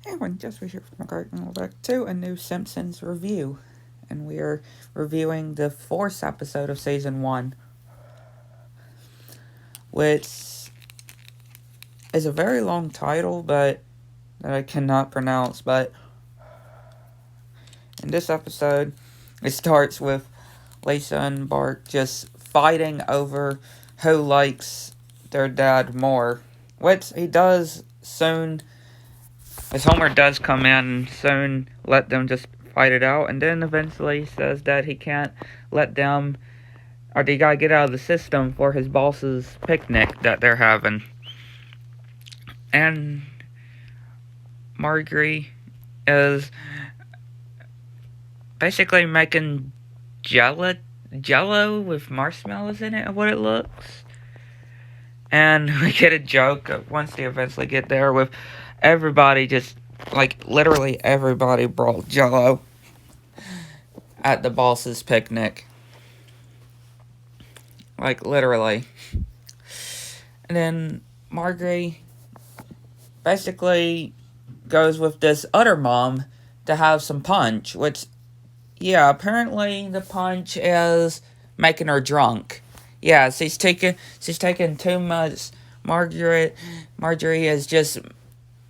Everyone, just here from McCartney, and we're back to a new Simpsons review. And we are reviewing the fourth episode of season 1, which is a very long title, but that I cannot pronounce. But in this episode, it starts with Lisa and Bart just fighting over who likes their dad more, which he does soon. As Homer does come in and soon let them just fight it out, and then eventually says that he can't let them, or they gotta get out of the system for his boss's picnic that they're having. And Marjorie is basically making jello with marshmallows in it, what it looks. And we get a joke once they eventually get there with everybody just, like, literally everybody brought jello at the boss's picnic. Like, literally. And then Marjorie basically goes with this other mom to have some punch, which, yeah, apparently the punch is making her drunk. Yeah, she's taking too much. Marjorie is just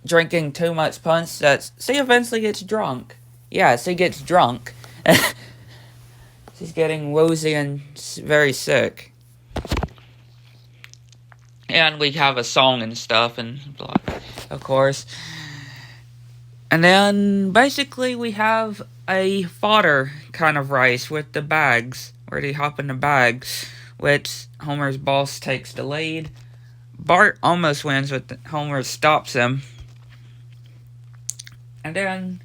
drinking too much punch that she eventually gets drunk. Yeah, she gets drunk. She's getting woozy and very sick. And we have a song and stuff and blah, of course. And then basically we have a fodder kind of race with the bags, where they hop in the bags, which Homer's boss takes the lead. Bart almost wins, but Homer stops him. And then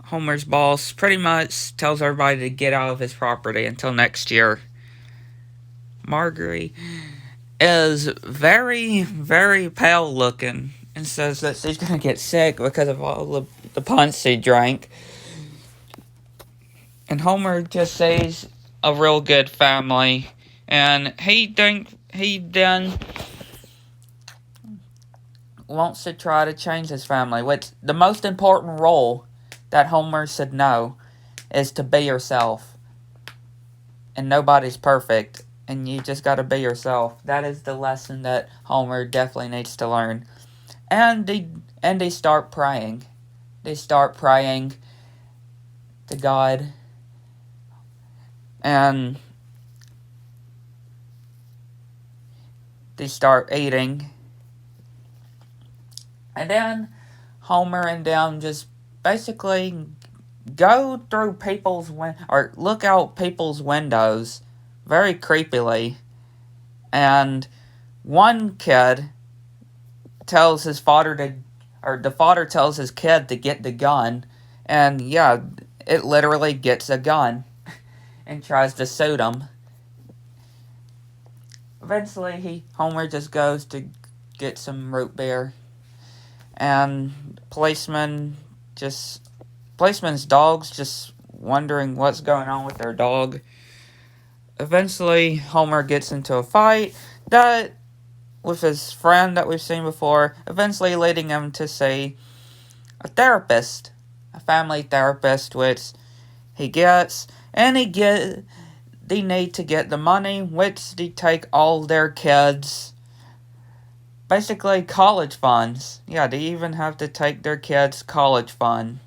Homer's boss pretty much tells everybody to get out of his property until next year. Marjorie is very, very pale looking and says that she's going to get sick because of all the punch she drank. And Homer just says a real good family. And he then wants to try to change his family, which the most important role that Homer should know is to be yourself. And nobody's perfect, and you just gotta be yourself. That is the lesson that Homer definitely needs to learn. And they start praying. They start praying to God. And they start eating. And then Homer and them just basically go through people's or look out people's windows very creepily. And one kid tells his father the father tells his kid to get the gun. And yeah, it literally gets a gun and tries to shoot him. Eventually, Homer just goes to get some root beer. And policeman's dog's just wondering what's going on with their dog. Eventually, Homer gets into a fight that with his friend that we've seen before, eventually leading him to see a therapist, a family therapist, which he gets, and they need to get the money, which they take all their kids' basically college funds. Yeah, they even have to take their kids' college fund.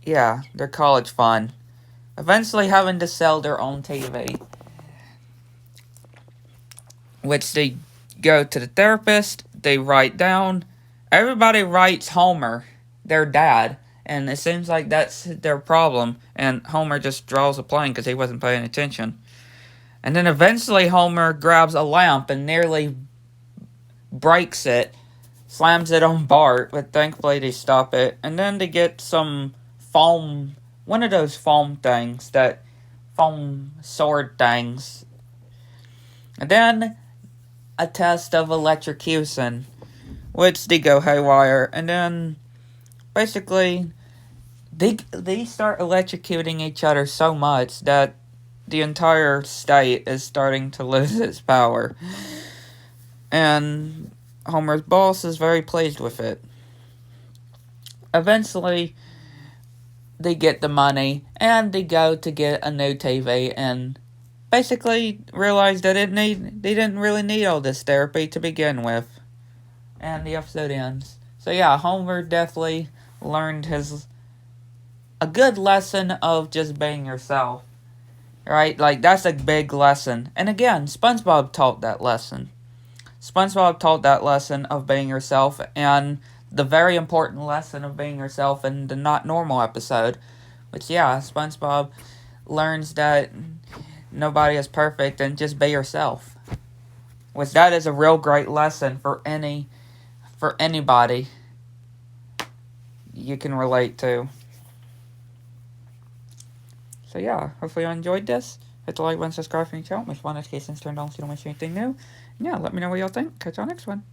Yeah, their college fund. Eventually having to sell their own TV. Which they go to the therapist, they write down. Everybody writes Homer, their dad. And it seems like that's their problem. And Homer just draws a blank because he wasn't paying attention. And then eventually Homer grabs a lamp and nearly breaks it, slams it on Bart, but thankfully they stop it. And then they get some foam, one of those foam things, foam sword things. And then a test of electrocution, which they go haywire. And then basically they start electrocuting each other so much that the entire state is starting to lose its power. And Homer's boss is very pleased with it. Eventually, they get the money and they go to get a new TV and basically realize they didn't really need all this therapy to begin with. And the episode ends. So yeah, Homer definitely learned a good lesson of just being yourself. Right? Like that's a big lesson. And again, SpongeBob taught that lesson. SpongeBob taught that lesson of being yourself and the very important lesson of being yourself in the Not Normal episode. Which yeah, SpongeBob learns that nobody is perfect and just be yourself. Which that is a real great lesson for anybody you can relate to. So yeah, hopefully you enjoyed this. Hit the like button, subscribe for your channel. Make sure notifications turned on so you don't miss anything new. And yeah, let me know what y'all think. Catch y'all next one.